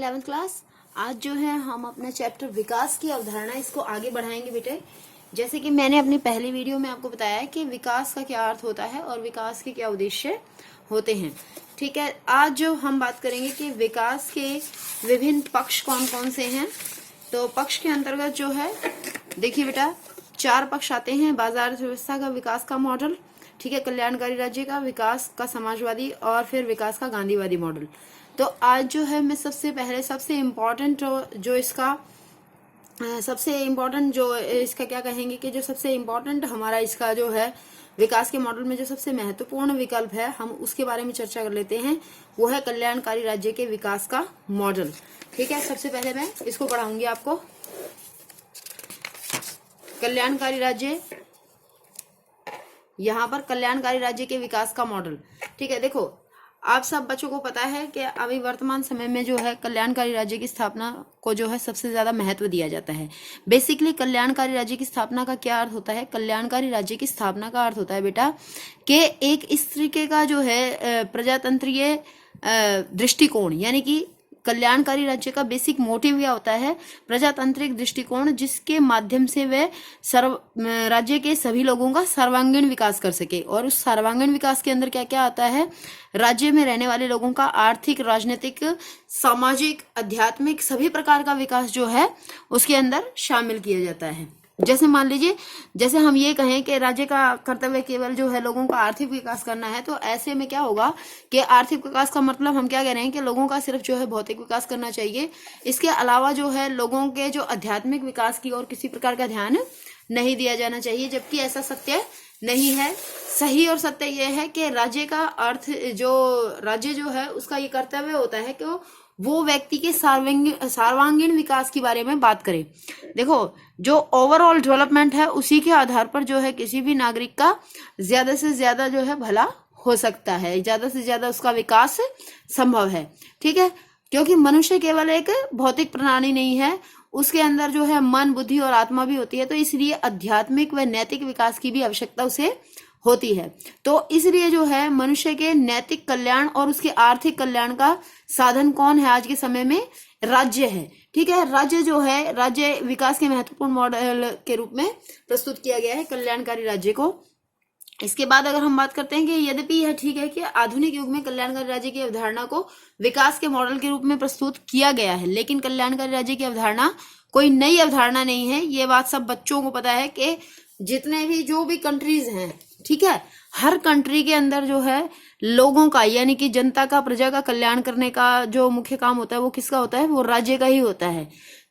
11th class. आज जो है हम अपना चैप्टर विकास की अवधारणा इसको आगे बढ़ाएंगे बेटे। जैसे कि मैंने अपनी पहली वीडियो में आपको बताया है कि विकास का क्या अर्थ होता है और विकास के क्या उद्देश्य होते हैं। ठीक है, आज जो हम बात करेंगे कि विकास के विभिन्न पक्ष कौन कौन से हैं। तो पक्ष के अंतर्गत जो है देखिए बेटा 4 पक्ष आते हैं। बाजार अर्थव्यवस्था का विकास का मॉडल, ठीक है, कल्याणकारी राज्य का विकास का समाजवादी और फिर विकास का गांधीवादी मॉडल। तो आज जो है मैं सबसे पहले सबसे इम्पोर्टेंट जो इसका क्या कहेंगे कि जो सबसे इम्पोर्टेंट हमारा इसका जो है विकास के मॉडल में जो सबसे महत्वपूर्ण विकल्प है हम उसके बारे में चर्चा कर लेते हैं। वो है कल्याणकारी राज्य के विकास का मॉडल। ठीक है, सबसे पहले मैं इसको पढ़ाऊंगी आपको। कल्याणकारी राज्य, यहाँ पर कल्याणकारी राज्य के विकास का मॉडल। ठीक है, देखो आप सब बच्चों को पता है कि अभी वर्तमान समय में जो है कल्याणकारी राज्य की स्थापना को जो है सबसे ज्यादा महत्व दिया जाता है। बेसिकली कल्याणकारी राज्य की स्थापना का क्या अर्थ होता है? कल्याणकारी राज्य की स्थापना का अर्थ होता है बेटा कि एक इस तरीके का जो है प्रजातंत्रीय दृष्टिकोण, यानी कि कल्याणकारी राज्य का बेसिक मोटिव क्या होता है? प्रजातांत्रिक दृष्टिकोण, जिसके माध्यम से वे राज्य के सभी लोगों का सर्वांगीण विकास कर सके। और उस सर्वांगीण विकास के अंदर क्या क्या आता है? राज्य में रहने वाले लोगों का आर्थिक, राजनीतिक, सामाजिक, आध्यात्मिक सभी प्रकार का विकास जो है उसके अंदर शामिल किया जाता है। जैसे मान लीजिए, जैसे हम ये कहें कि राज्य का कर्तव्य केवल जो है लोगों का आर्थिक विकास करना है, तो ऐसे में क्या होगा कि आर्थिक विकास का मतलब हम क्या कह रहे हैं कि लोगों का सिर्फ जो है भौतिक विकास करना चाहिए। इसके अलावा जो है लोगों के जो आध्यात्मिक विकास की ओर किसी प्रकार का ध्यान नहीं दिया जाना चाहिए, जबकि ऐसा सत्य नहीं है। सही और सत्य यह है कि राज्य का अर्थ राज्य जो है उसका ये कर्तव्य होता है कि वो व्यक्ति के सर्वांगीण विकास के बारे में बात करे। देखो जो ओवरऑल डेवलपमेंट है उसी के आधार पर जो है किसी भी नागरिक का ज्यादा से ज्यादा जो है भला हो सकता है, ज्यादा से ज्यादा उसका विकास संभव है। ठीक है, क्योंकि मनुष्य केवल एक भौतिक प्रणाली नहीं है, उसके अंदर जो है मन, बुद्धि और आत्मा भी होती है। तो इसलिए आध्यात्मिक व नैतिक विकास की भी आवश्यकता उसे होती है। तो इसलिए जो है मनुष्य के नैतिक कल्याण और उसके आर्थिक कल्याण का साधन कौन है आज के समय में? राज्य है। ठीक है, राज्य जो है, राज्य विकास के महत्वपूर्ण मॉडल के रूप में प्रस्तुत किया गया है कल्याणकारी राज्य को। इसके बाद अगर हम बात करते हैं कि यद्यपि यह ठीक है कि आधुनिक युग में कल्याणकारी राज्य की अवधारणा को विकास के मॉडल के रूप में प्रस्तुत किया गया है, लेकिन कल्याणकारी राज्य की अवधारणा कोई नई अवधारणा नहीं है। ये बात सब बच्चों को पता है कि जितने भी जो भी कंट्रीज हैं, ठीक है, हर कंट्री के अंदर जो है लोगों का, यानी कि जनता का, प्रजा का कल्याण करने का जो मुख्य काम होता है वो किसका होता है? वो राज्य का ही होता है।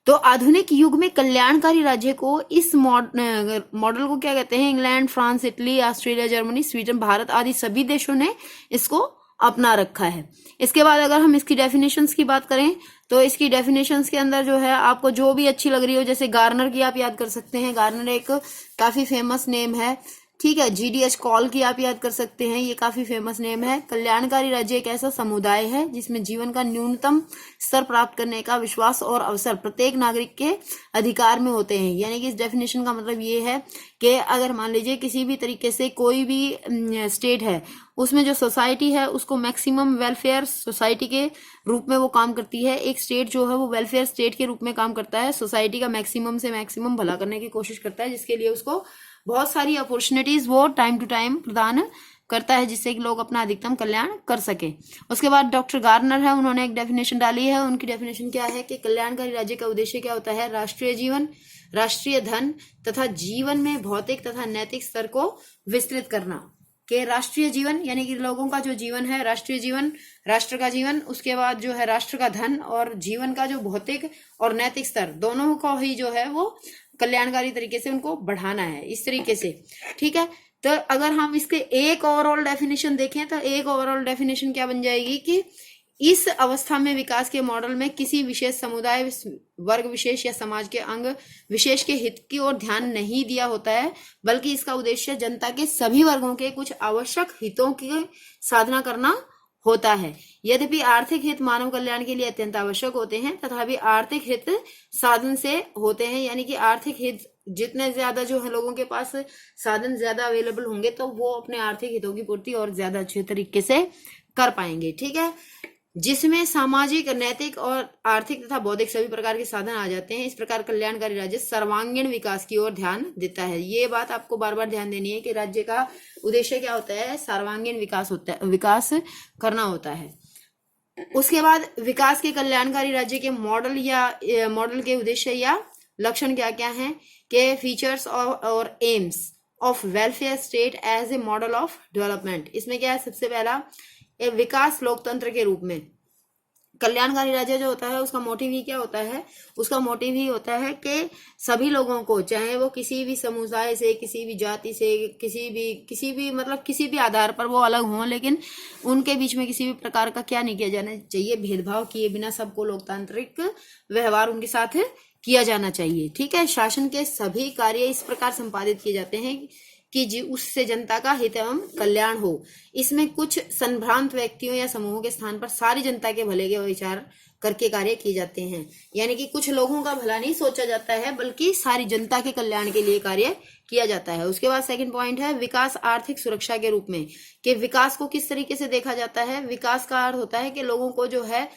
तो आधुनिक युग में कल्याणकारी राज्य को, इस मॉडल को क्या कहते हैं? England, France, Italy, Australia, Germany, Sweden, Bharat आदि सभी देशों ने इसको अपना रखा है। इसके बाद अगर हम इसकी डेफिनेशंस की बात करें तो इसकी डेफिनेशंस के अंदर जो है आपको जो भी अच्छी लग रही हो, जैसे गार्नर की आप याद कर सकते हैं, गार्नर एक काफी फेमस नेम है। ठीक है, GDH कॉल की आप याद कर सकते हैं, ये काफी फेमस नेम है। कल्याणकारी राज्य एक ऐसा समुदाय है जिसमें जीवन का न्यूनतम स्तर प्राप्त करने का विश्वास और अवसर प्रत्येक नागरिक के अधिकार में होते हैं। यानी कि इस डेफिनेशन का मतलब ये है कि अगर मान लीजिए किसी भी तरीके से कोई भी स्टेट है, उसमें जो सोसाइटी है उसको मैक्सिमम वेलफेयर सोसाइटी के रूप में वो काम करती है। एक स्टेट जो है वो वेलफेयर स्टेट के रूप में काम करता है, सोसाइटी का मैक्सिमम से मैक्सिमम भला करने की कोशिश करता है, जिसके लिए उसको बहुत सारी अपॉर्चुनिटीज वो टाइम टू टाइम प्रदान करता है, जिससे कि लोग अपना अधिकतम कल्याण कर सके। उसके बाद डॉक्टर गार्नर है, उन्होंने एक डेफिनेशन डाली है। उनकी डेफिनेशन क्या है कि कल्याणकारी राज्य का उद्देश्य क्या होता है? राष्ट्रीय जीवन, राष्ट्रीय धन तथा जीवन में भौतिक तथा नैतिक स्तर को विस्तृत करना। के राष्ट्रीय जीवन यानी कि लोगों का जो जीवन है, राष्ट्रीय जीवन, राष्ट्र का जीवन, उसके बाद जो है राष्ट्र का धन और जीवन का जो भौतिक और नैतिक स्तर, दोनों को ही जो है वो कल्याणकारी तरीके से उनको बढ़ाना है, इस तरीके से। ठीक है, तो अगर हम इसके एक ओवरऑल डेफिनेशन देखें तो एक ओवरऑल डेफिनेशन क्या बन जाएगी कि इस अवस्था में विकास के मॉडल में किसी विशेष समुदाय, वर्ग विशेष या समाज के अंग विशेष के हित की ओर ध्यान नहीं दिया होता है, बल्कि इसका उद्देश्य जनता के सभी वर्गों के कुछ आवश्यक हितों की साधना करना होता है। यद्यपि आर्थिक हित मानव कल्याण के लिए अत्यंत आवश्यक होते हैं, तथापि आर्थिक हित साधन से होते हैं, यानी कि आर्थिक हित जितने ज्यादा जो है लोगों के पास साधन ज्यादा अवेलेबल होंगे तो वो अपने आर्थिक हितों की पूर्ति और ज्यादा अच्छे तरीके से कर पाएंगे। ठीक है, जिसमें सामाजिक, नैतिक और आर्थिक तथा बौद्धिक सभी प्रकार के साधन आ जाते हैं। इस प्रकार कल्याणकारी राज्य सर्वांगीण विकास की ओर ध्यान देता है। ये बात आपको बार बार ध्यान देनी है कि राज्य का उद्देश्य क्या होता है, सर्वांगीण विकास होता है, विकास करना होता है। उसके बाद विकास के कल्याणकारी राज्य के मॉडल या मॉडल के उद्देश्य या लक्षण क्या क्या हैं, के फीचर्स और aims of welfare state as a model of development. इसमें क्या है, सबसे पहला विकास लोकतंत्र के रूप में। कल्याणकारी राज्य जो होता है उसका मोटिव ही क्या होता है, उसका मोटिव ही होता है कि सभी लोगों को, चाहे वो किसी भी समुदाय से, किसी भी जाति से, किसी भी मतलब किसी भी आधार पर वो अलग हों, लेकिन उनके बीच में किसी भी प्रकार का क्या नहीं किया जाना चाहिए, भेदभाव किए बिना सबको लोकतांत्रिक व्यवहार उनके साथ किया जाना चाहिए। ठीक है, शासन के सभी कार्य इस प्रकार संपादित किए जाते हैं कि उससे जनता का हित एवं कल्याण हो। इसमें कुछ संभ्रांत व्यक्तियों या समूहों के स्थान पर सारी जनता के भले के विचार करके कार्य किए जाते हैं। यानी कि कुछ लोगों का भला नहीं सोचा जाता है, बल्कि सारी जनता के कल्याण के लिए कार्य किया जाता है। उसके बाद सेकंड पॉइंट है विकास आर्थिक सुरक्षा के रूप में, कि विकास को किस तरीके से देखा जाता है। विकास का अर्थ होता है कि लोगों को जो है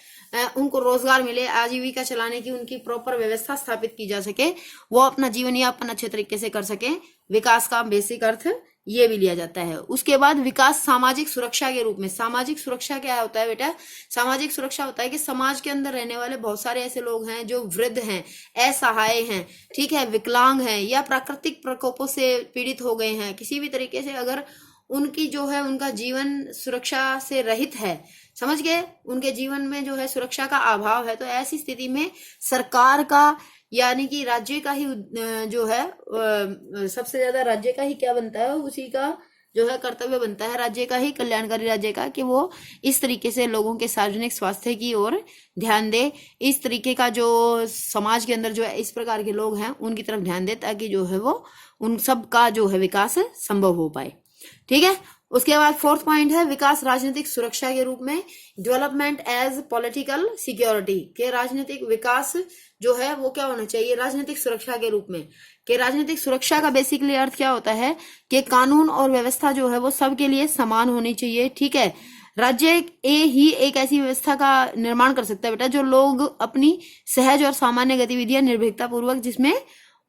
उनको रोजगार मिले, आजीविका चलाने की उनकी प्रॉपर व्यवस्था स्थापित की जा सके, वो अपना जीवन यापन अच्छे तरीके से कर सके। विकास का बेसिक अर्थ ये भी लिया जाता है। उसके बाद विकास सामाजिक सुरक्षा के रूप में। सामाजिक सुरक्षा क्या होता है बेटा, सामाजिक सुरक्षा होता है कि समाज के अंदर रहने वाले बहुत सारे ऐसे लोग हैं जो वृद्ध हैं, असहाय हैं, ठीक है, विकलांग हैं, या प्राकृतिक प्रकोपों से पीड़ित हो गए हैं। किसी भी तरीके से अगर उनकी जो है उनका जीवन सुरक्षा से रहित है, समझ गए, उनके जीवन में जो है सुरक्षा का अभाव है, तो ऐसी स्थिति में सरकार का यानी कि राज्य का ही जो है सबसे ज्यादा राज्य का ही क्या बनता है, उसी का जो है कर्तव्य बनता है, राज्य का ही, कल्याणकारी राज्य का, कि वो इस तरीके से लोगों के सार्वजनिक स्वास्थ्य की ओर ध्यान दे, इस तरीके का जो समाज के अंदर जो है इस प्रकार के लोग हैं उनकी तरफ ध्यान दे, ताकि जो है वो उन सब का जो है विकास संभव हो पाए। ठीक है, उसके बाद फोर्थ पॉइंट है विकास राजनीतिक सुरक्षा के रूप में। डेवलपमेंट एज पॉलिटिकल सिक्योरिटी, के राजनीतिक विकास जो है वो क्या होना चाहिए, राजनीतिक सुरक्षा के रूप में। कि राजनीतिक सुरक्षा का बेसिकली अर्थ क्या होता है कि कानून और व्यवस्था जो है वो सबके लिए समान होनी चाहिए। ठीक है, राज्य ही एक ऐसी व्यवस्था का निर्माण कर सकता है बेटा जो लोग अपनी सहज और सामान्य गतिविधियां निर्भीकता पूर्वक जिसमें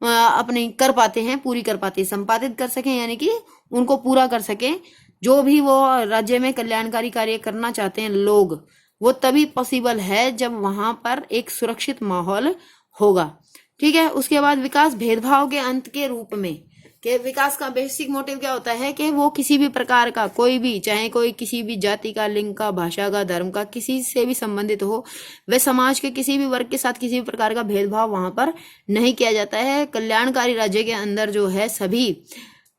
अपने कर पाते हैं, पूरी कर पाते हैं, संपादित कर सकें, यानी कि उनको पूरा कर सकें। जो भी वो राज्य में कल्याणकारी कार्य करना चाहते हैं लोग, वो तभी पॉसिबल है जब वहां पर एक सुरक्षित माहौल होगा। ठीक है, उसके बाद विकास भेदभाव के अंत के रूप में। कि विकास का बेसिक मोटिव क्या होता है कि वो किसी भी प्रकार का, कोई भी, चाहे कोई किसी भी जाति का, लिंग का, भाषा का, धर्म का, किसी से भी संबंधित हो, वह समाज के किसी भी वर्ग के साथ किसी भी प्रकार का भेदभाव वहां पर नहीं किया जाता है। कल्याणकारी राज्य के अंदर जो है सभी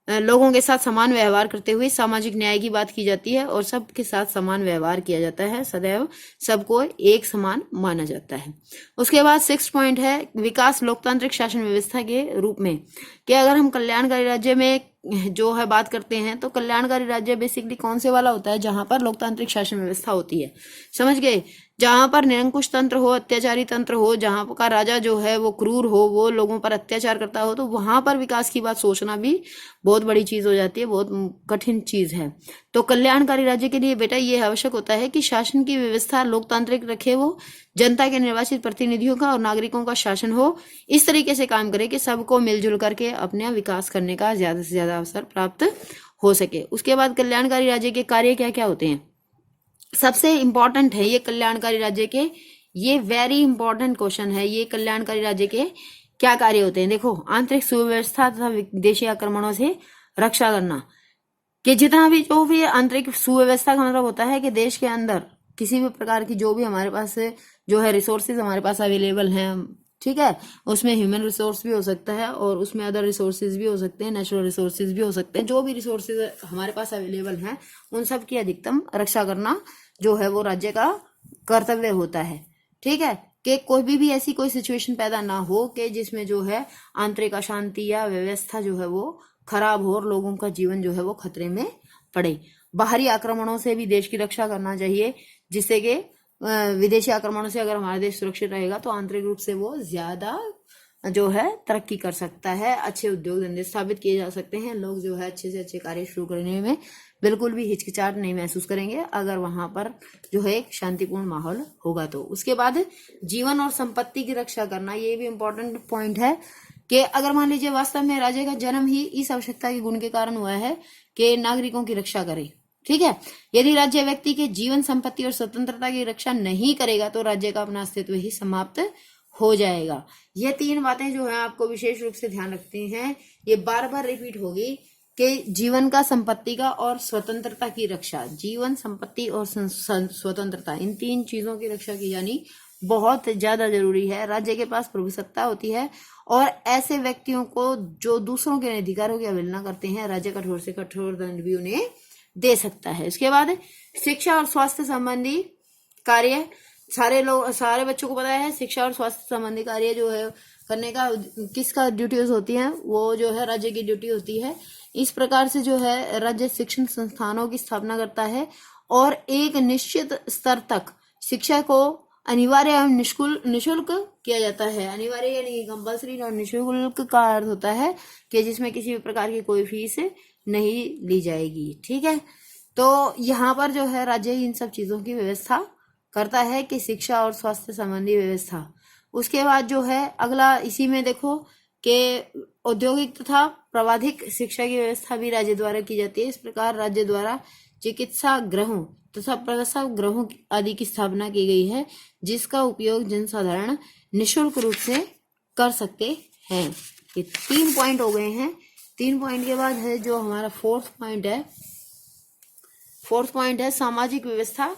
लोगों के साथ समान व्यवहार करते हुए सामाजिक न्याय की बात की जाती है और सबके साथ समान व्यवहार किया जाता है, सदैव सबको एक समान माना जाता है। उसके बाद सिक्स पॉइंट है विकास लोकतांत्रिक शासन व्यवस्था के रूप में। कि अगर हम कल्याणकारी राज्य में जो है बात करते हैं तो कल्याणकारी राज्य बेसिकली कौन से वाला होता है, जहां पर लोकतांत्रिक शासन व्यवस्था होती है, समझ गए, जहां पर निरंकुश तंत्र हो, अत्याचारी तंत्र हो, जहां का राजा जो है वो क्रूर हो, वो लोगों पर अत्याचार करता हो, तो वहां पर विकास की बात सोचना भी बहुत बड़ी चीज हो जाती है, बहुत कठिन चीज है। तो कल्याणकारी राज्य के लिए बेटा ये आवश्यक होता है कि शासन की व्यवस्था लोकतांत्रिक रखे, वो जनता के निर्वाचित प्रतिनिधियों का और नागरिकों का शासन हो, इस तरीके से काम करे कि सबको मिलजुल करके अपने विकास करने का ज्यादा से ज्यादा अवसर प्राप्त हो सके। उसके बाद कल्याणकारी राज्य के कार्य क्या क्या होते हैं, सबसे इंपॉर्टेंट है ये कल्याणकारी राज्य के, ये वेरी इंपॉर्टेंट क्वेश्चन है, ये कल्याणकारी राज्य के क्या कार्य होते हैं। देखो, आंतरिक सुव्यवस्था तथा विदेशी आक्रमणों से रक्षा करना। कि जितना भी जो भी आंतरिक सुव्यवस्था का मतलब होता है कि देश के अंदर किसी भी प्रकार की जो भी हमारे पास जो है रिसोर्सेज हमारे पास अवेलेबल हैं, ठीक है, उसमें ह्यूमन रिसोर्स भी हो सकता है और उसमें अदर रिसोर्सेज भी हो सकते हैं, नेचुरल रिसोर्सेज भी हो सकते हैं, जो भी रिसोर्सेज हमारे पास अवेलेबल हैं उन सब की अधिकतम रक्षा करना जो है वो राज्य का कर्तव्य होता है। ठीक है, कि कोई भी ऐसी कोई सिचुएशन पैदा ना हो कि जिसमें जो है आंतरिक अशांति या व्यवस्था जो है वो खराब हो और लोगों का जीवन जो है वो खतरे में पड़े। बाहरी आक्रमणों से भी देश की रक्षा करना चाहिए, जिससे कि विदेशी आक्रमणों से अगर हमारा देश सुरक्षित रहेगा तो आंतरिक रूप से वो ज्यादा जो है तरक्की कर सकता है, अच्छे उद्योग धंधे स्थापित किए जा सकते हैं, लोग जो है अच्छे से अच्छे कार्य शुरू करने में बिल्कुल भी हिचकिचाहट नहीं महसूस करेंगे अगर वहां पर जो है एक शांतिपूर्ण माहौल होगा तो। उसके बाद जीवन और संपत्ति की रक्षा करना, ये भी इम्पोर्टेंट पॉइंट है कि अगर मान लीजिए वास्तव में राज्य का जन्म ही इस आवश्यकता के गुण के कारण हुआ है कि नागरिकों की रक्षा करे, ठीक है। यदि राज्य व्यक्ति के जीवन, संपत्ति और स्वतंत्रता की रक्षा नहीं करेगा तो राज्य का अपना अस्तित्व ही समाप्त हो जाएगा। ये 3 बातें जो है आपको विशेष रूप से ध्यान रखती हैं, ये बार बार रिपीट होगी कि जीवन का, संपत्ति का और स्वतंत्रता की रक्षा, जीवन, संपत्ति और स्वतंत्रता, इन 3 चीजों की रक्षा की जानी बहुत ज्यादा जरूरी है। राज्य के पास प्रभुसत्ता होती है और ऐसे व्यक्तियों को जो दूसरों के अधिकारों की अवहेलना करते हैं, राज्य कठोर से कठोर दंड भी उन्हें दे सकता है। उसके बाद शिक्षा और स्वास्थ्य संबंधी कार्य, सारे बच्चों को पता है शिक्षा और स्वास्थ्य संबंधी कार्य जो है करने का किसका ड्यूटीज होती है, वो जो है राज्य की ड्यूटी होती है। इस प्रकार से जो है राज्य शिक्षण संस्थानों की स्थापना करता है और एक निश्चित स्तर तक शिक्षा को अनिवार्य एवं निःशुल्क किया जाता है। अनिवार्य यानी कंपल्सरी और निःशुल्क का अर्थ होता है कि जिसमें किसी भी प्रकार की कोई फीस नहीं ली जाएगी, ठीक है। तो यहाँ पर जो है राज्य इन सब चीजों की व्यवस्था करता है कि शिक्षा और स्वास्थ्य संबंधी व्यवस्था। उसके बाद जो है अगला इसी में देखो कि औद्योगिक तथा प्राविधिक शिक्षा की व्यवस्था भी राज्य द्वारा की जाती है। इस प्रकार राज्य द्वारा चिकित्सा गृहों तथा प्रसव गृहों आदि की स्थापना की गई है, जिसका उपयोग जनसाधारण निःशुल्क रूप से कर सकते हैं। ये 3 पॉइंट हो गए हैं। 3 पॉइंट के बाद है जो हमारा 4th पॉइंट है। 4th पॉइंट है सामाजिक व्यवस्था,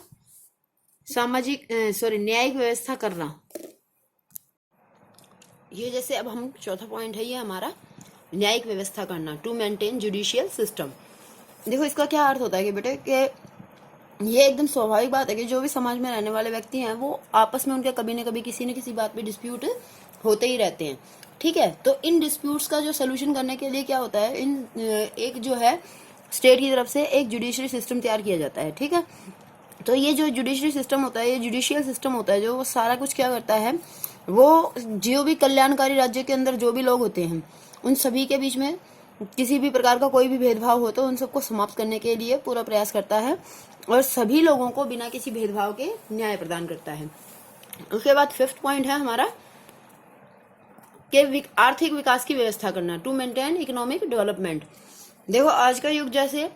न्यायिक व्यवस्था करना। ये जैसे अब हम 4था पॉइंट है, ये हमारा न्यायिक व्यवस्था करना, टू मेंटेन जुडिशियल सिस्टम। देखो इसका क्या अर्थ होता है कि बेटे कि ये एकदम स्वाभाविक बात है कि जो भी समाज में रहने वाले व्यक्ति हैं वो आपस में उनके कभी न कभी किसी न किसी बात पे डिस्प्यूट होते ही रहते हैं, ठीक है। तो इन डिस्प्यूट्स का जो सोल्यूशन करने के लिए क्या होता है, एक जो है स्टेट की तरफ से एक जुडिशरी सिस्टम तैयार किया जाता है, ठीक है। तो ये जो जुडिशरी सिस्टम होता है, ये जुडिशियल सिस्टम होता है, जो वो सारा कुछ क्या करता है, वो जो भी कल्याणकारी राज्य के अंदर जो भी लोग होते हैं उन सभी के बीच में किसी भी प्रकार का कोई भी भेदभाव हो तो उन सबको समाप्त करने के लिए पूरा प्रयास करता है और सभी लोगों को बिना किसी भेदभाव के न्याय प्रदान करता है। उसके बाद 5th पॉइंट है हमारा कि आर्थिक विकास की व्यवस्था करना, टू मेंटेन इकोनॉमिक डेवलपमेंट। देखो आज का युग, जैसे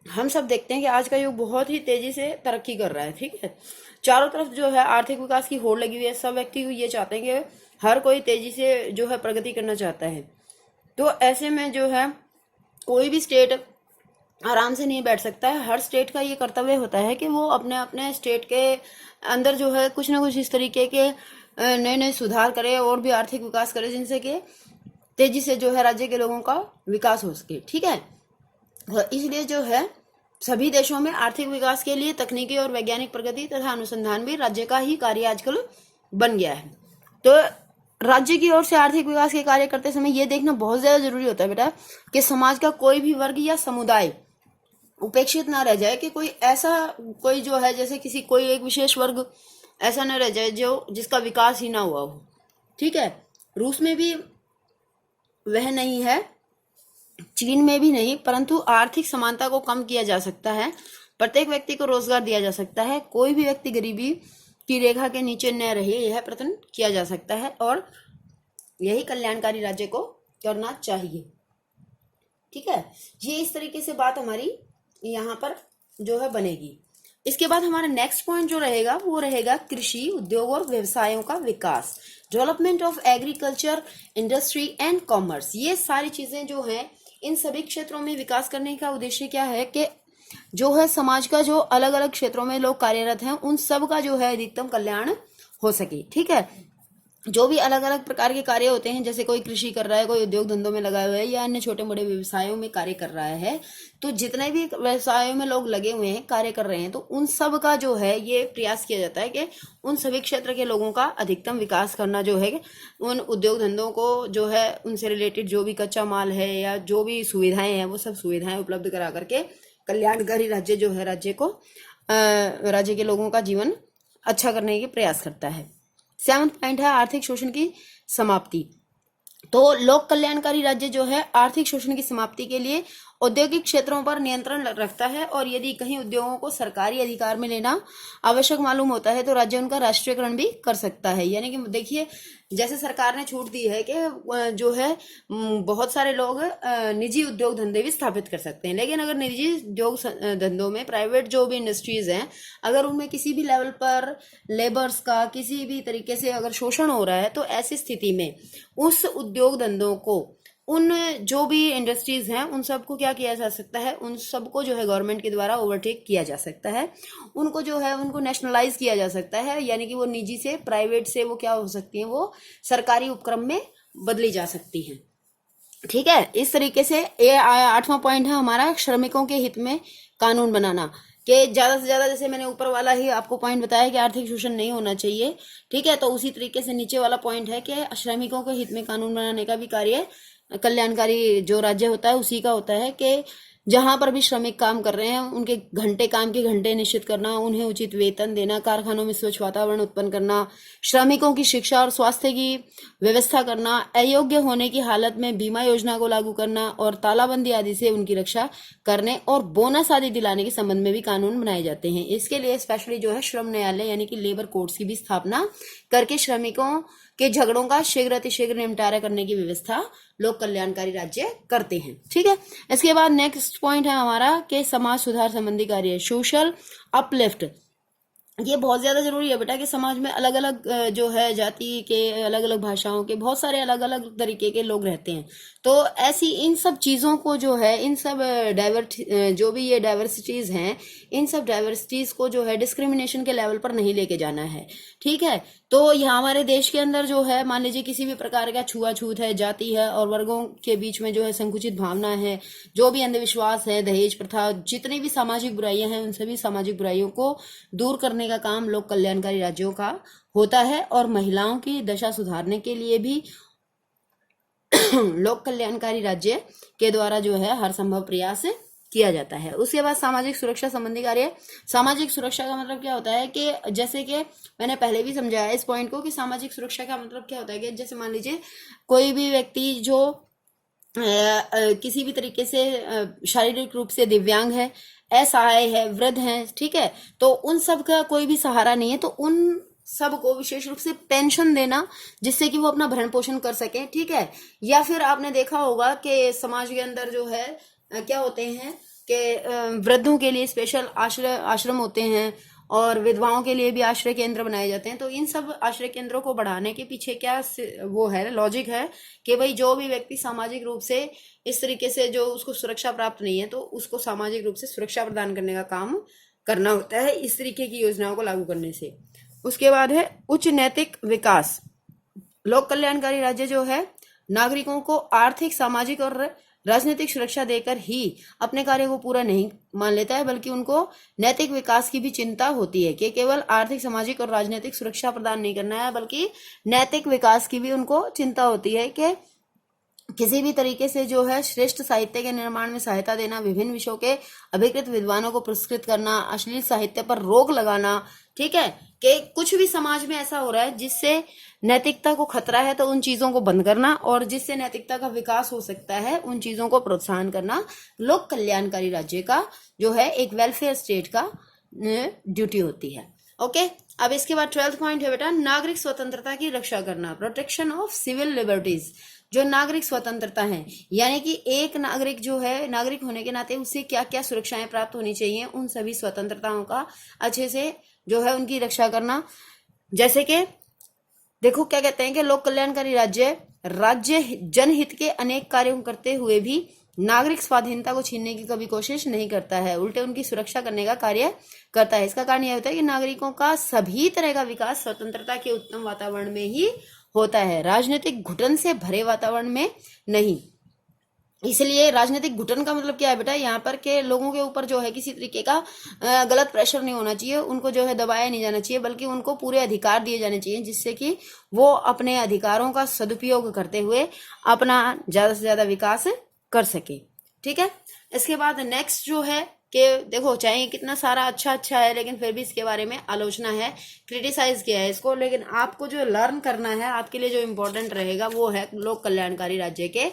हम सब देखते हैं कि आज का युग बहुत ही तेजी से तरक्की कर रहा है, ठीक है। चारों तरफ जो है आर्थिक विकास की होड़ लगी हुई है। सब व्यक्ति ये चाहते हैं कि हर कोई तेजी से जो है प्रगति करना चाहता है। तो ऐसे में जो है कोई भी स्टेट आराम से नहीं बैठ सकता है। हर स्टेट का ये कर्तव्य होता है कि वो अपने अपने स्टेट के अंदर जो है कुछ ना कुछ इस तरीके के नए नए सुधार करे और भी आर्थिक विकास करे, जिनसे कि तेजी से जो है राज्य के लोगों का विकास हो सके, ठीक है। इसलिए जो है सभी देशों में आर्थिक विकास के लिए तकनीकी और वैज्ञानिक प्रगति तथा अनुसंधान भी राज्य का ही कार्य आजकल बन गया है। तो राज्य की ओर से आर्थिक विकास के कार्य करते समय ये देखना बहुत ज्यादा जरूरी होता है बेटा कि समाज का कोई भी वर्ग या समुदाय उपेक्षित ना रह जाए, कि कोई जो है जैसे किसी कोई एक विशेष वर्ग ऐसा ना रह जाए जो जिसका विकास ही ना हुआ हो, ठीक है। रूस में भी वह नहीं है, चीन में भी नहीं, परंतु आर्थिक समानता को कम किया जा सकता है। प्रत्येक व्यक्ति को रोजगार दिया जा सकता है। कोई भी व्यक्ति गरीबी की रेखा के नीचे न रहे, यह प्रयत्न किया जा सकता है और यही कल्याणकारी राज्य को करना चाहिए, ठीक है। ये इस तरीके से बात हमारी यहाँ पर जो है बनेगी। इसके बाद हमारा नेक्स्ट पॉइंट जो रहेगा वो रहेगा कृषि, उद्योग और व्यवसायों का विकास, development of agriculture, industry and commerce. ये सारी चीजें जो है इन सभी क्षेत्रों में विकास करने का उद्देश्य क्या है कि जो है समाज का जो अलग अलग क्षेत्रों में लोग कार्यरत हैं उन सब का जो है अधिकतम कल्याण हो सके, ठीक है। जो भी अलग अलग प्रकार के कार्य होते हैं, जैसे कोई कृषि कर रहा है, कोई उद्योग धंधों में लगा हुआ है या अन्य छोटे बड़े व्यवसायों में कार्य कर रहा है, तो जितने भी व्यवसायों में लोग लगे हुए हैं, कार्य कर रहे हैं, तो उन सब का जो है ये प्रयास किया जाता है कि उन सभी क्षेत्र के लोगों का अधिकतम विकास करना, जो है उन उद्योग धंधों को जो है उनसे रिलेटेड जो भी कच्चा माल है या जो भी सुविधाएं हैं वो सब सुविधाएं उपलब्ध करा करके कल्याणकारी राज्य जो है राज्य के लोगों का जीवन अच्छा करने के प्रयास करता है। 7वां पॉइंट है आर्थिक शोषण की समाप्ति। तो लोक कल्याणकारी राज्य जो है आर्थिक शोषण की समाप्ति के लिए औद्योगिक क्षेत्रों पर नियंत्रण रखता है, और यदि कहीं उद्योगों को सरकारी अधिकार में लेना आवश्यक मालूम होता है तो राज्य उनका राष्ट्रीयकरण भी कर सकता है। यानी कि देखिए, जैसे सरकार ने छूट दी है कि जो है बहुत सारे लोग निजी उद्योग धंधे भी स्थापित कर सकते हैं, लेकिन अगर निजी उद्योग धंधों में प्राइवेट जो भी इंडस्ट्रीज हैं, अगर उनमें किसी भी लेवल पर लेबर्स का किसी भी तरीके से अगर शोषण हो रहा है, तो ऐसी स्थिति में उस उद्योग धंधों को, उन जो भी इंडस्ट्रीज हैं, उन सबको क्या किया जा सकता है, उन सबको जो है गवर्नमेंट के द्वारा ओवरटेक किया जा सकता है, उनको जो है उनको नेशनलाइज किया जा सकता है, यानी कि वो निजी से प्राइवेट से वो क्या हो सकती हैं, वो सरकारी उपक्रम में बदली जा सकती हैं। ठीक है, इस तरीके से ये 8वां पॉइंट है हमारा, श्रमिकों के हित में कानून बनाना, कि ज्यादा से ज्यादा, जैसे मैंने ऊपर वाला ही आपको पॉइंट बताया कि आर्थिक शोषण नहीं होना चाहिए। ठीक है, तो उसी तरीके से नीचे वाला पॉइंट है कि श्रमिकों के हित में कानून बनाने का भी कार्य कल्याणकारी जो राज्य होता है उसी का होता है, कि जहां पर भी श्रमिक काम कर रहे हैं उनके काम के घंटे निश्चित करना, उन्हें उचित वेतन देना, कारखानों में स्वच्छ वातावरण उत्पन्न करना, श्रमिकों की शिक्षा और स्वास्थ्य की व्यवस्था करना, अयोग्य होने की हालत में बीमा योजना को लागू करना, और तालाबंदी आदि से उनकी रक्षा करने और बोनस आदि दिलाने के संबंध में भी कानून बनाए जाते हैं। इसके लिए स्पेशली जो है श्रम न्यायालय यानी कि लेबर कोर्ट्स की भी स्थापना करके श्रमिकों के झगड़ों का शीघ्र अतिशीघ्र निपटारा करने की व्यवस्था लोक कल्याणकारी राज्य करते हैं। ठीक है, इसके बाद नेक्स्ट पॉइंट है हमारा कि समाज सुधार संबंधी कार्य, सोशल अपलिफ्ट। ये बहुत ज्यादा जरूरी है बेटा कि समाज में अलग अलग जो है जाति के, अलग अलग भाषाओं के, बहुत सारे अलग अलग तरीके के लोग रहते हैं, तो ऐसी इन सब चीजों को जो है, इन सब जो भी ये डाइवर्सिटीज हैं, इन सब डाइवर्सिटीज को जो है डिस्क्रिमिनेशन के लेवल पर नहीं लेके जाना है। ठीक है, तो यहाँ हमारे देश के अंदर जो है, मान लीजिए किसी भी प्रकार का छुआछूत है, जाति है और वर्गों के बीच में जो है संकुचित भावना है, जो भी अंधविश्वास है, दहेज प्रथा, जितनी भी सामाजिक बुराइयां हैं, उन सभी सामाजिक बुराइयों को दूर करने का काम लोक कल्याणकारी राज्यों का होता है, और महिलाओं की दशा सुधारने के लिए भी लोक कल्याणकारी राज्य के द्वारा जो है हर संभव प्रयास किया जाता है। उसके बाद सामाजिक सुरक्षा संबंधी कार्य। सामाजिक सुरक्षा का मतलब क्या होता है कि जैसे कि मैंने पहले भी समझाया इस पॉइंट को कि सामाजिक सुरक्षा का मतलब क्या होता है कि जैसे मान लीजिए कोई भी व्यक्ति जो किसी भी तरीके से शारीरिक रूप से दिव्यांग है, असहाय है, वृद्ध है, ठीक है, तो उन सब का कोई भी सहारा नहीं है, तो उन सबको विशेष रूप से पेंशन देना जिससे कि वो अपना भरण पोषण कर सके। ठीक है, या फिर आपने देखा होगा कि समाज के अंदर जो है क्या होते हैं कि वृद्धों के लिए स्पेशल आश्रम होते हैं, और विधवाओं के लिए भी आश्रय केंद्र बनाए जाते हैं। तो इन सब आश्रय केंद्रों को बढ़ाने के पीछे क्या वो है, लॉजिक है कि भाई जो भी व्यक्ति सामाजिक रूप से इस तरीके से जो उसको सुरक्षा प्राप्त नहीं है, तो उसको सामाजिक रूप से सुरक्षा प्रदान करने का काम करना होता है इस तरीके की योजनाओं को लागू करने से। उसके बाद है उच्च नैतिक विकास। लोक कल्याणकारी राज्य जो है नागरिकों को आर्थिक, सामाजिक और राजनीतिक सुरक्षा देकर ही अपने कार्य को पूरा नहीं मान लेता है, बल्कि उनको नैतिक विकास की भी चिंता होती है कि केवल आर्थिक, सामाजिक और राजनीतिक सुरक्षा प्रदान नहीं करना है, बल्कि नैतिक विकास की भी उनको चिंता होती है कि किसी भी तरीके से जो है श्रेष्ठ साहित्य के निर्माण में सहायता देना, विभिन्न विषयों के अभिकृत विद्वानों को पुरस्कृत करना, अश्लील साहित्य पर रोक लगाना। ठीक है, कि कुछ भी समाज में ऐसा हो रहा है जिससे नैतिकता को खतरा है, तो उन चीजों को बंद करना, और जिससे नैतिकता का विकास हो सकता है उन चीजों को प्रोत्साहन करना लोक कल्याणकारी राज्य का जो है एक वेलफेयर स्टेट का ड्यूटी होती है। ओके, अब इसके बाद 12th पॉइंट है बेटा, नागरिक स्वतंत्रता की रक्षा करना, प्रोटेक्शन ऑफ सिविल लिबर्टीज। जो नागरिक स्वतंत्रता है, यानी कि एक नागरिक जो है, नागरिक होने के नाते उससे क्या क्या सुरक्षाएं प्राप्त होनी चाहिए, उन सभी स्वतंत्रताओं का अच्छे से जो है उनकी रक्षा करना। जैसे कि देखो क्या कहते हैं कि लोक कल्याणकारी राज्य जनहित के अनेक कार्यों करते हुए भी नागरिक स्वाधीनता को छीनने की कभी कोशिश नहीं करता है, उल्टे उनकी सुरक्षा करने का कार्य करता है। इसका कारण यह होता है कि नागरिकों का सभी तरह का विकास स्वतंत्रता के उत्तम वातावरण में ही होता है, राजनीतिक घुटन से भरे वातावरण में नहीं। इसलिए राजनीतिक घुटन का मतलब क्या है बेटा, यहाँ पर के लोगों के ऊपर जो है किसी तरीके का गलत प्रेशर नहीं होना चाहिए, उनको जो है दबाया नहीं जाना चाहिए, बल्कि उनको पूरे अधिकार दिए जाने चाहिए, जिससे कि वो अपने अधिकारों का सदुपयोग करते हुए अपना ज्यादा से ज्यादा विकास कर सके। ठीक है, इसके बाद नेक्स्ट जो है कि देखो चाहे कितना सारा अच्छा है, लेकिन फिर भी इसके बारे में आलोचना है, क्रिटिसाइज किया है इसको, लेकिन आपको जो लर्न करना है, आपके लिए जो इम्पोर्टेंट रहेगा वो है लोक कल्याणकारी राज्य के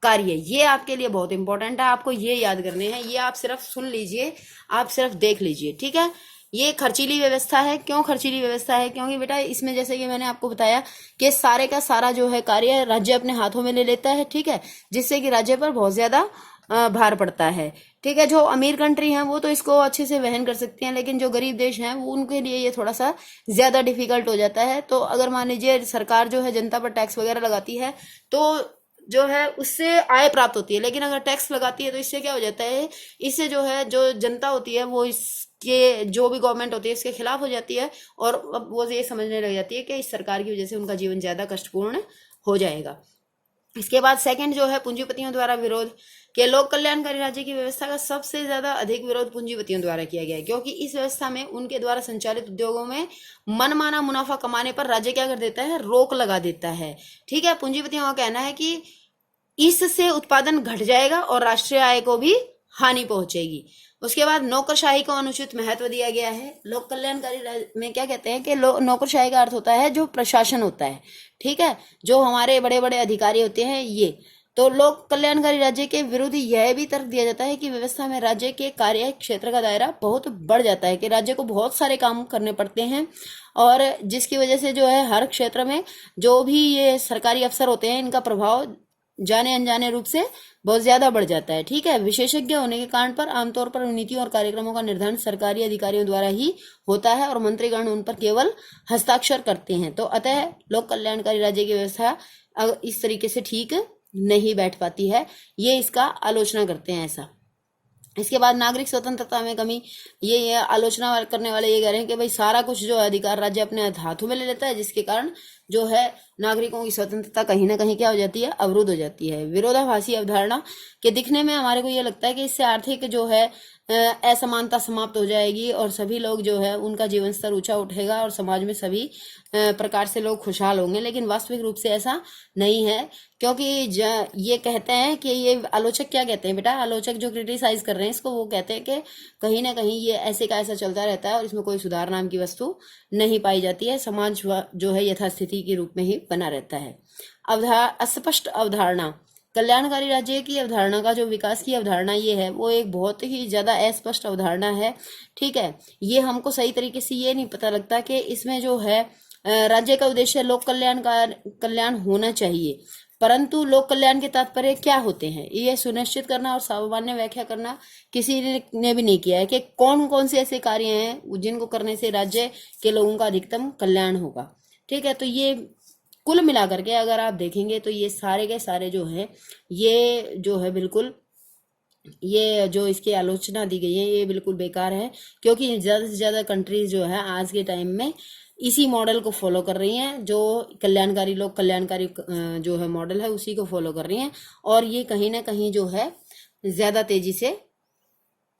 कार्य, ये आपके लिए बहुत इंपॉर्टेंट है, आपको ये याद करने हैं, ये आप सिर्फ सुन लीजिए, आप सिर्फ देख लीजिए, ठीक है। ये खर्चीली व्यवस्था है। क्यों खर्चीली व्यवस्था है? क्योंकि बेटा इसमें जैसे कि मैंने आपको बताया कि सारे का सारा जो है कार्य राज्य अपने हाथों में ले लेता है, ठीक है, जिससे कि राज्य पर बहुत ज्यादा भार पड़ता है, ठीक है। जो अमीर कंट्री हैं वो तो इसको अच्छे से वहन कर सकती हैं, लेकिन जो गरीब देश हैं वो उनके लिए ये थोड़ा सा ज्यादा डिफिकल्ट हो जाता है। तो अगर मान लीजिए सरकार जो है जनता पर टैक्स वगैरह लगाती है तो जो है उससे आय प्राप्त होती है, लेकिन अगर टैक्स लगाती है तो इससे क्या हो जाता है, इससे जो है जो जनता होती है वो इसके जो भी गवर्नमेंट होती है इसके खिलाफ हो जाती है, और अब वो ये समझने लग जाती है कि इस सरकार की वजह से उनका जीवन ज्यादा कष्टपूर्ण हो जाएगा। इसके बाद सेकंड जो है पूंजीपतियों द्वारा विरोध, के लोक कल्याणकारी राज्य की व्यवस्था का सबसे ज्यादा अधिक विरोध पूंजीपतियों द्वारा किया गया है, क्योंकि इस व्यवस्था में उनके द्वारा संचालित उद्योगों में मनमाना मुनाफा कमाने पर राज्य क्या कर देता है, रोक लगा देता है, ठीक है। पूंजीपतियों का कहना है कि इससे उत्पादन घट जाएगा और राष्ट्रीय आय को भी हानि पहुंचेगी। उसके बाद नौकरशाही को अनुचित महत्व दिया गया है। लोक कल्याणकारी में क्या कहते हैं कि नौकरशाही का अर्थ होता है जो प्रशासन होता है, ठीक है, जो हमारे बड़े बड़े अधिकारी होते हैं ये। तो लोक कल्याणकारी राज्य के विरुद्ध यह भी तर्क दिया जाता है कि व्यवस्था में राज्य के कार्य क्षेत्र का दायरा बहुत बढ़ जाता है, कि राज्य को बहुत सारे काम करने पड़ते हैं, और जिसकी वजह से जो है हर क्षेत्र में जो भी ये सरकारी अफसर होते हैं इनका प्रभाव जाने अनजाने रूप से बहुत ज्यादा बढ़ जाता है, ठीक है। विशेषज्ञ होने के कारण पर आमतौर पर नीतियों और कार्यक्रमों का निर्धारण सरकारी अधिकारियों द्वारा ही होता है और मंत्रीगण उन पर केवल हस्ताक्षर करते हैं। तो अतः लोक कल्याणकारी राज्य की व्यवस्था इस तरीके से ठीक नहीं बैठ पाती है, ये इसका आलोचना करते हैं ऐसा। इसके बाद नागरिक स्वतंत्रता में कमी, ये आलोचना करने वाले ये कह रहे हैं कि भाई सारा कुछ जो है अधिकार राज्य अपने हाथों में ले लेता है, जिसके कारण जो है नागरिकों की स्वतंत्रता कहीं ना कहीं क्या हो जाती है, अवरुद्ध हो जाती है। विरोधाभासी अवधारणा के दिखने में हमारे को ये लगता है कि इससे आर्थिक जो है असमानता समाप्त हो जाएगी और सभी लोग जो है उनका जीवन स्तर ऊंचा उठेगा और समाज में सभी प्रकार से लोग खुशहाल होंगे, लेकिन वास्तविक रूप से ऐसा नहीं है। क्योंकि ये कहते हैं कि ये आलोचक क्या कहते हैं बेटा, आलोचक जो क्रिटिसाइज कर रहे हैं इसको, वो कहते हैं कि कहीं ना कहीं ये ऐसे का ऐसा चलता रहता है और इसमें कोई सुधार नाम की वस्तु नहीं पाई जाती है, समाज जो है यथास्थिति के रूप में ही बना रहता है। अस्पष्ट अवधारणा, कल्याणकारी राज्य की अवधारणा का जो विकास की अवधारणा ये है वो एक बहुत ही ज्यादा अस्पष्ट अवधारणा है, ठीक है। ये हमको सही तरीके से ये नहीं पता लगता कि इसमें जो है राज्य का उद्देश्य लोक कल्याण होना चाहिए, परंतु लोक कल्याण के तात्पर्य क्या होते हैं ये सुनिश्चित करना और सामान्य व्याख्या करना किसी ने भी नहीं किया है कि कौन कौन से ऐसे कार्य हैं जिनको करने से राज्य के लोगों का अधिकतम कल्याण होगा, ठीक है। तो ये कुल मिलाकर के अगर आप देखेंगे तो ये सारे के सारे जो है ये जो है बिल्कुल, ये जो इसकी आलोचना दी गई है ये बिल्कुल बेकार है, क्योंकि ज्यादा से ज्यादा कंट्रीज जो है आज के टाइम में इसी मॉडल को फॉलो कर रही हैं, जो कल्याणकारी लोक कल्याणकारी जो है मॉडल है उसी को फॉलो कर रही हैं, और ये कहीं ना कहीं जो है ज्यादा तेजी से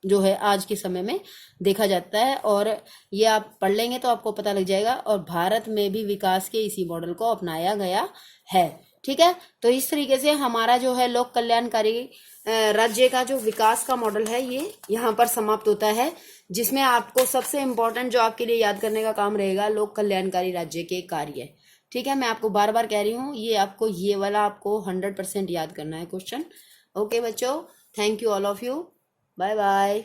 जो है आज के समय में देखा जाता है। और ये आप पढ़ लेंगे तो आपको पता लग जाएगा, और भारत में भी विकास के इसी मॉडल को अपनाया गया है, ठीक है। तो इस तरीके से हमारा जो है लोक कल्याणकारी राज्य का जो विकास का मॉडल है ये यहाँ पर समाप्त होता है, जिसमें आपको सबसे इम्पोर्टेंट जो आपके लिए याद करने का काम रहेगा लोक कल्याणकारी राज्य के कार्य, ठीक है। मैं आपको बार बार कह रही हूँ ये आपको ये वाला आपको 100% याद करना है क्वेश्चन। ओके बच्चों, thank you all of you, bye bye.